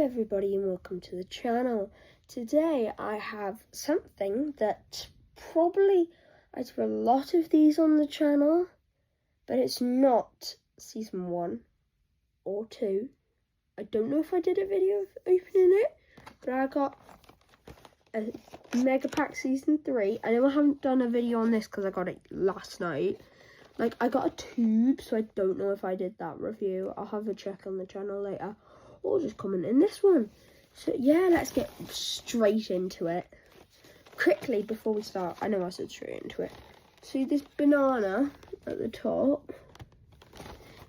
everybody and welcome to the channel. Today I have something that probably I do a lot of these on the channel, but it's not season 1 or 2. I don't know if I did a video of opening it, but I got a Mega Pack season 3. I know I haven't done a video on this because I got it last night. Like, I got a tube, so I don't know if I did that review. I'll have a check on the channel later. Or just comment in this one. So, yeah, let's get straight into it. Quickly, before we start, I know I said straight into it. See this banana at the top?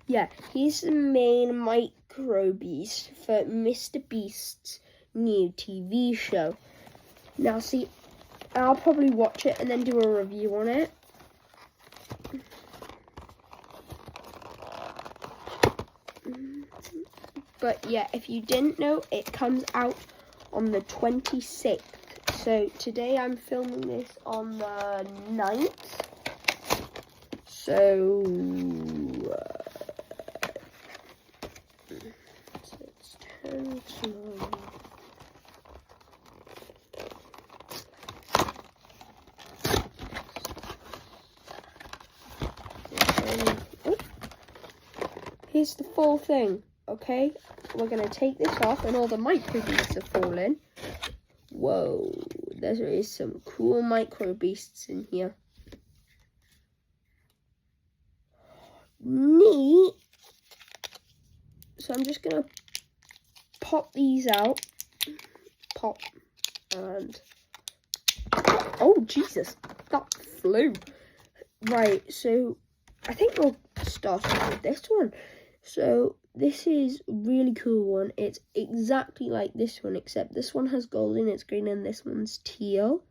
Yeah, he's the main MrBeast for MrBeast's new TV show. Now, see, I'll probably watch it and then do a review on it. But yeah, if you didn't know, it comes out on the 26th. So today I'm filming this on the 9th. So it's 10 tomorrow. Here's the full thing. Okay, we're going to take this off and all the MrBeasts are falling. Whoa, there is some cool MrBeasts in here. Neat. So I'm just going to pop these out. Pop. And... oh, Jesus, that flew. Right, so I think we'll start off with this one. So this is a really cool one. It's exactly like this one, except this one has gold in its green and this one's teal.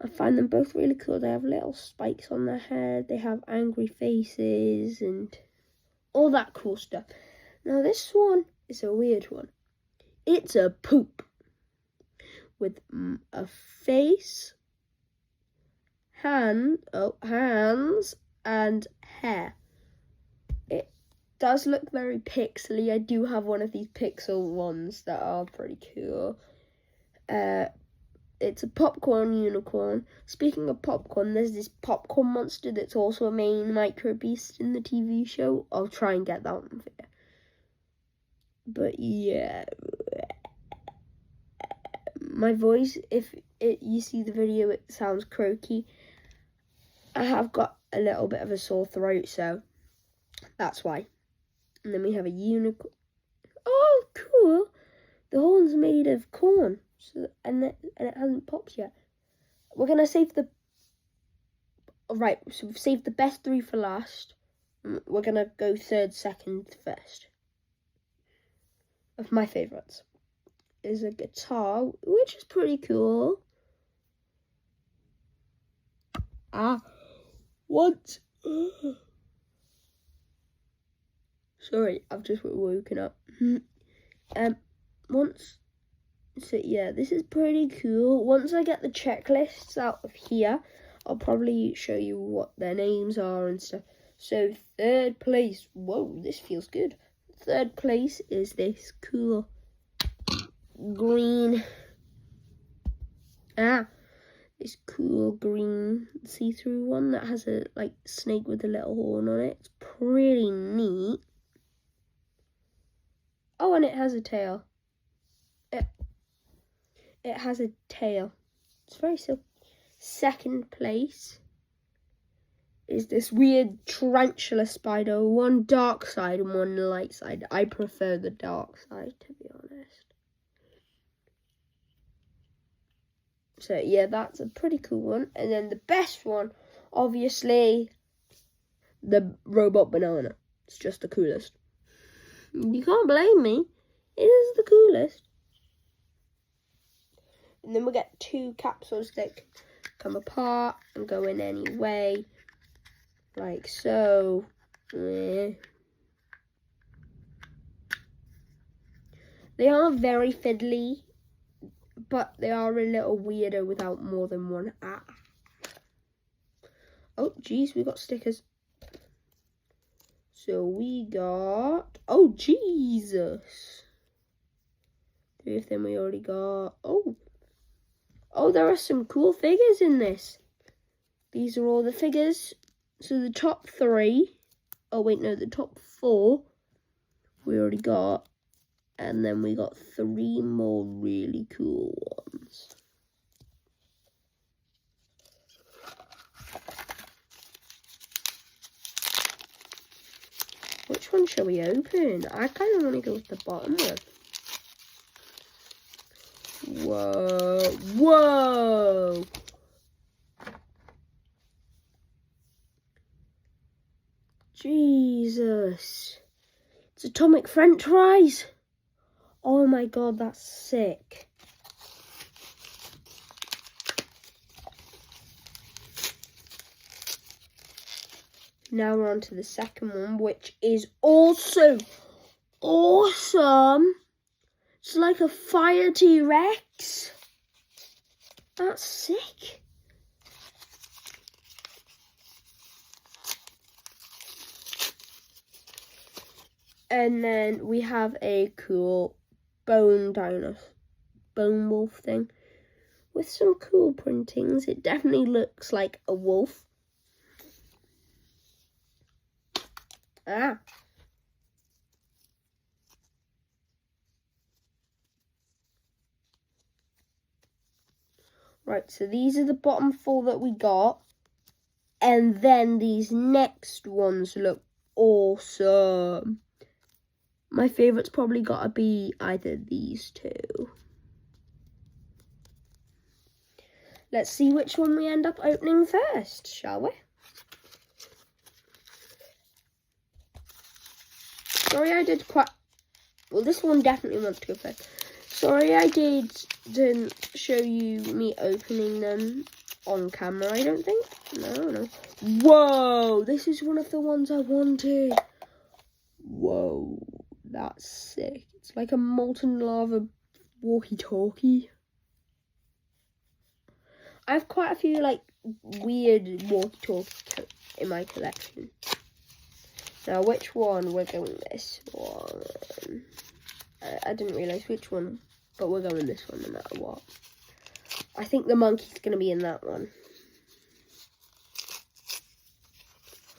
I find them both really cool. They have little spikes on their head. They have angry faces and all that cool stuff. Now this one is a weird one. It's a poop with a face, hands and hair. It does look very pixely. I do have one of these pixel ones that are pretty cool. It's a popcorn unicorn. Speaking of popcorn, there's this popcorn monster that's also a main MrBeast in the TV show. I'll try and get that one for you. But yeah, my voice, if you see the video, it sounds croaky. I have got a little bit of a sore throat, so that's why. And then we have a unicorn. Oh, cool! The horn's made of corn, so and it hasn't popped yet. We're gonna save the. Right, so we've saved the best 3 for last. We're gonna go third, second, first. Of my favourites is a guitar, which is pretty cool. What? Sorry, I've just woken up. So yeah, this is pretty cool. Once I get the checklists out of here, I'll probably show you what their names are and stuff. So third place, whoa, this feels good. Third place is this cool green, this cool green see-through one that has a like snake with a little horn on it. It's pretty neat. Oh, and it has a tail. It has a tail. It's very silky. Second place is this weird tarantula spider. One dark side and one light side. I prefer the dark side, to be honest. So yeah, that's a pretty cool one. And then the best one, obviously, the robot banana. It's just the coolest. You can't blame me. It is the coolest. And then we get 2 capsules that come apart and go in any way. Like so. They are very fiddly, but they are a little weirder without more than one. Oh, geez, we got stickers. So we got, oh, Jesus. 3 of them we already got. Oh, there are some cool figures in this. These are all the figures. So the top 3, oh wait, no, the top 4 we already got. And then we got 3 more really cool ones. Which one shall we open? I kind of want to go with the bottom one. Whoa. Jesus. It's atomic french fries. Oh my god, that's sick. Now we're on to the second one, which is also awesome. It's like a fire T-Rex. That's sick. And then we have a cool bone wolf thing with some cool printings. It definitely looks like a wolf. Right, so these are the bottom 4 that we got. And then these next ones look awesome. My favourite's probably got to be either these 2. Let's see which one we end up opening first, shall we? Sorry I did quite... Well, this one definitely wants to go first. Sorry I didn't show you me opening them on camera, I don't think. No. Whoa! This is one of the ones I wanted. Whoa. That's sick. It's like a molten lava walkie-talkie. I have quite a few, like, weird walkie-talkies in my collection. Now, which one? We're going this one. I didn't realise which one, but we're going this one no matter what. I think the monkey's going to be in that one.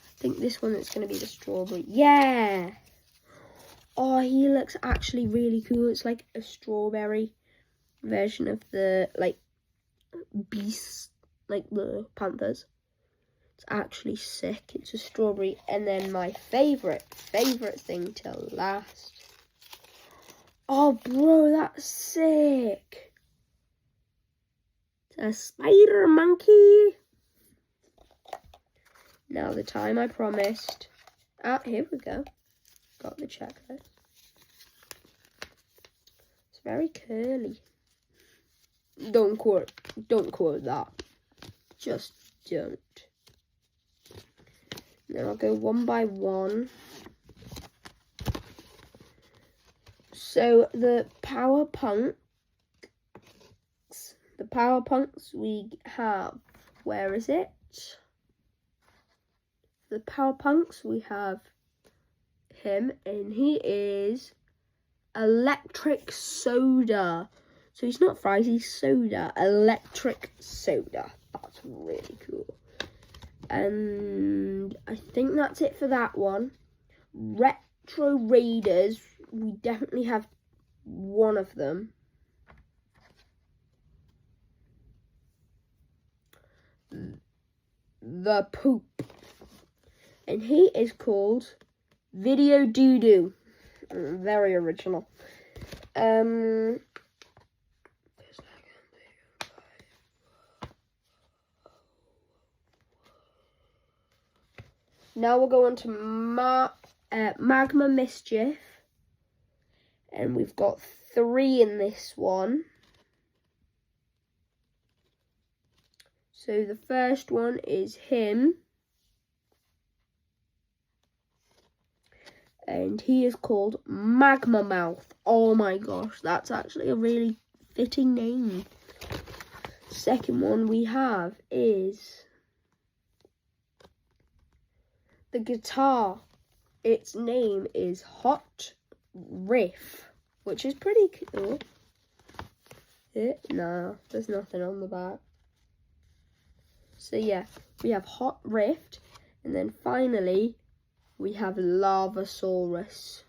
I think this one is going to be the strawberry. Yeah! Oh, he looks actually really cool. It's like a strawberry version of the, like, beasts, like the panthers. It's actually sick. It's a strawberry. And then my favourite thing to last. Oh, bro, that's sick. It's a spider monkey. Now the time I promised. Here we go. Got the checklist. It's very curly. Don't quote that. Just don't. Now I'll go one by one. So the Power Punks we have, where is it? The Power Punks we have him, and he is Electric Soda. So he's not fries, he's soda. Electric Soda. That's really cool. And I think that's it for that one. Retro Raiders, we definitely have one of them. The Poop. And he is called Video Doo-Doo. Very original. Now we'll go on to Magma Mischief. And we've got 3 in this one. So the first one is him. And he is called Magma Mouth. Oh my gosh, that's actually a really fitting name. Second one we have is the guitar. Its name is Hot Riff, which is pretty cool. Nah, there's nothing on the back. So yeah, we have Hot Rift, and then finally we have Lavasaurus.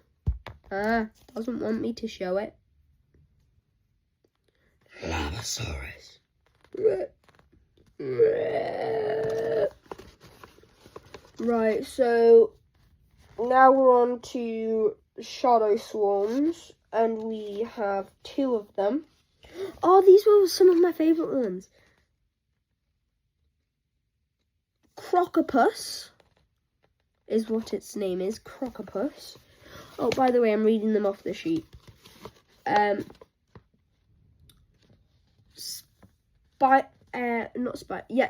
Doesn't want me to show it. Lavasaurus. Right, so now we're on to Shadow Swarms, and we have 2 of them. Oh, these were some of my favourite ones. Crocopus is what its name is, Crocopus. Oh, by the way, I'm reading them off the sheet.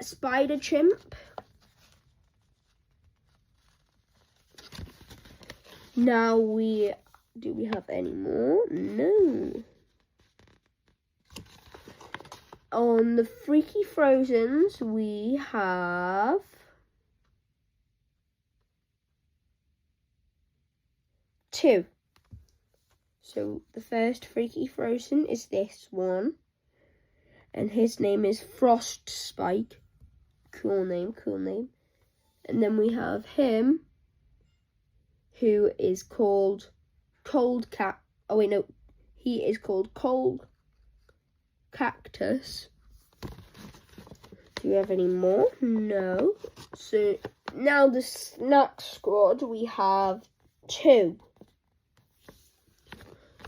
Spider Chimp. Now do we have any more? No. On the Freaky Frozens, we have two. So the first Freaky Frozen is this one, and his name is Frost Spike. Cool name, cool name. And then we have him, who is called Cold Cat. Oh wait, no, he is called Cold Cactus. Do we have any more? No. So now the Snack Squad, we have 2.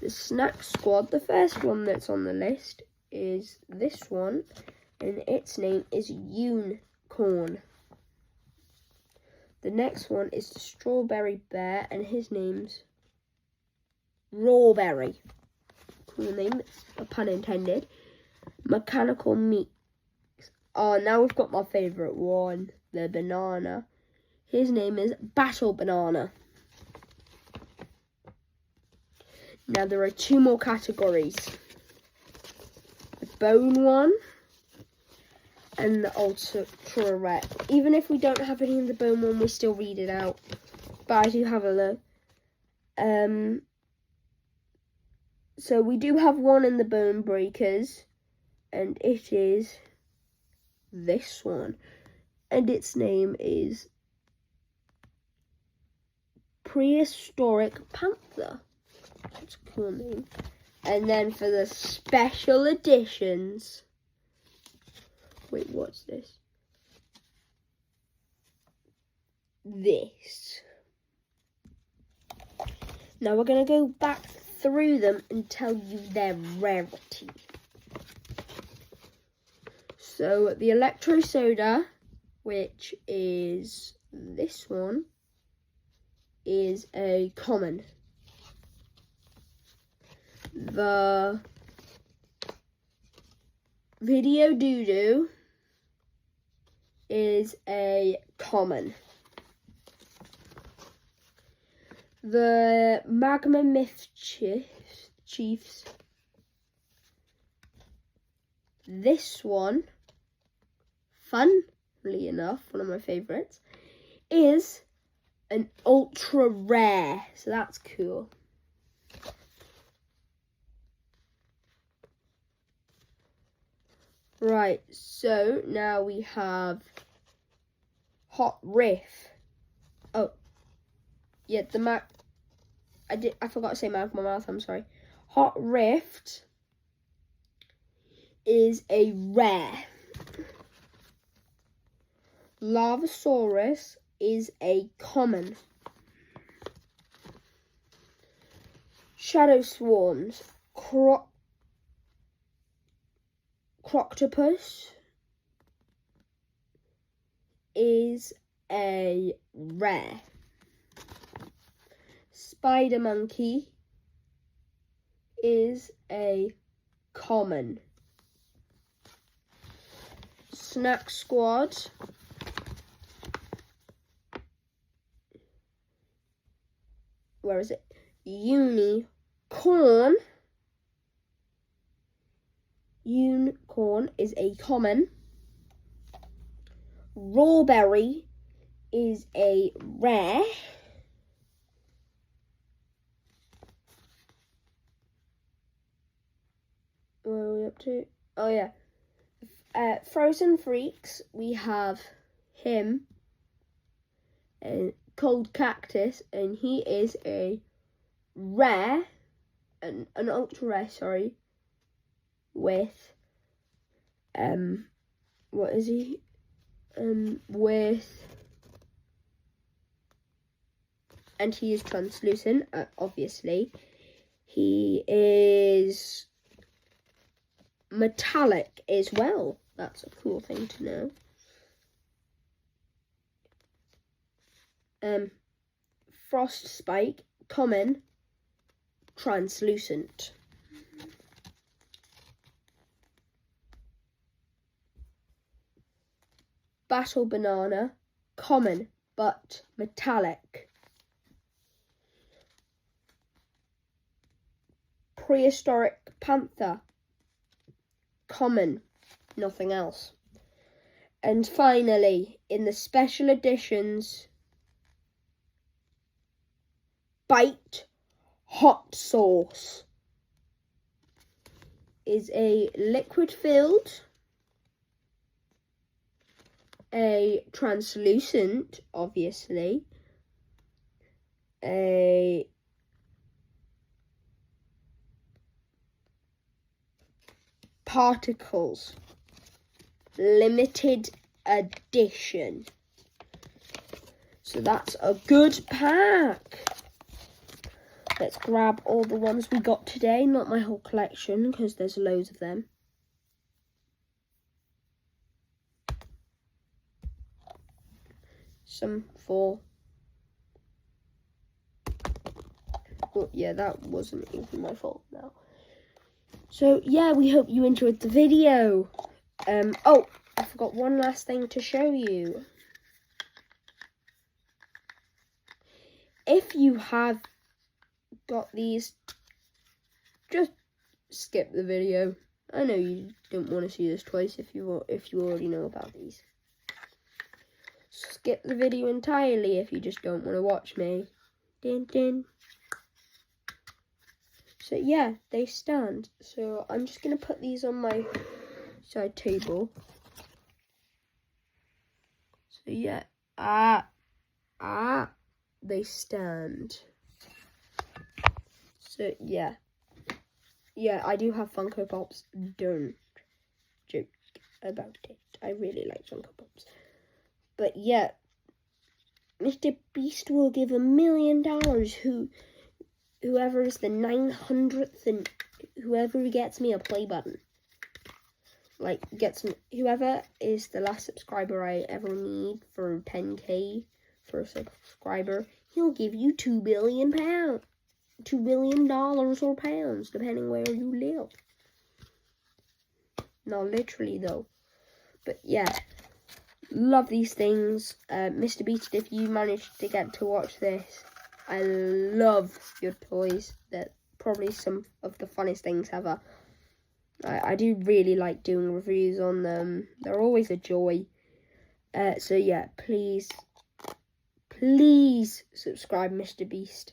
The Snack Squad, the first one that's on the list is this one, and its name is Unicorn. The next one is the Strawberry Bear, and his name's Rawberry. Cool name, a pun intended. Mechanical Meat. Oh, now we've got my favourite one, the banana. His name is Battle Banana. Now there are 2 more categories. The bone one and the ultra rare. Even if we don't have any in the bone one, we still read it out. But I do have a look. So we do have one in the bone breakers, and it is this one, and its name is Prehistoric Panther. That's a cool name. And then for the special editions, wait, what's this? This. Now we're going to go back through them and tell you their rarity. So the Electro Soda, which is this one, is a common. The Video Doodoo is a common. The Magma Chiefs, this one, funnily enough, one of my favourites, is an ultra rare, so that's cool. Right, so now we have Hot Riff. Oh, yeah, I forgot to say mouth my mouth, I'm sorry. Hot Rift is a rare. Lavasaurus is a common. Shadow Swarms, Croctopus is a rare. Spider Monkey is a common. Snack Squad where is it? Unicorn is a common. Rawberry is a rare. Where are we up to? Oh yeah. Frozen Freaks, we have him, Cold Cactus, and he is a rare, an ultra rare, sorry, with, what is he? With, and he is translucent, obviously. He is metallic as well. That's a cool thing to know. Frost Spike, common, translucent. Battle Banana, common but metallic. Prehistoric Panther, common, nothing else. And finally, in the special editions, Bite Hot Sauce is a liquid filled, a translucent, obviously, a particles, limited edition. So that's a good pack. Let's grab all the ones we got today, not my whole collection, because there's loads of them. Some for... Oh, yeah, that wasn't even my fault now. So, yeah, we hope you enjoyed the video. Oh, I forgot one last thing to show you. If you have got these, just skip the video. I know you don't want to see this twice if you already know about these. Skip the video entirely if you just don't want to watch me. Din din. So yeah, they stand. So I'm just gonna put these on my side table. So yeah, they stand. So yeah, I do have Funko Pops. Don't joke about it. I really like Funko Pops. But yeah, MrBeast will give $1 million. Whoever is the 900th and whoever gets me a play button, like gets me, whoever is the last subscriber I ever need for 10k for a subscriber, he'll give you $2 billion or pounds, depending where you live. Not literally though, but yeah, love these things. MrBeast, if you managed to get to watch this, I love your toys. They're probably some of the funnest things ever. I do really like doing reviews on them. They're always a joy. So yeah, please subscribe, MrBeast.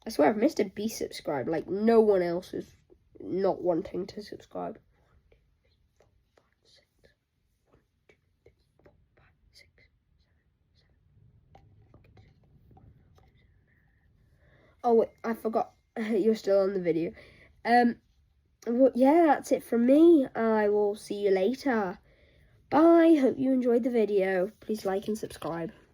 I swear, if MrBeast subscribed, like no one else is not wanting to subscribe. Oh, wait, I forgot. You're still on the video. Well, yeah, that's it from me. I will see you later. Bye. Hope you enjoyed the video. Please like and subscribe.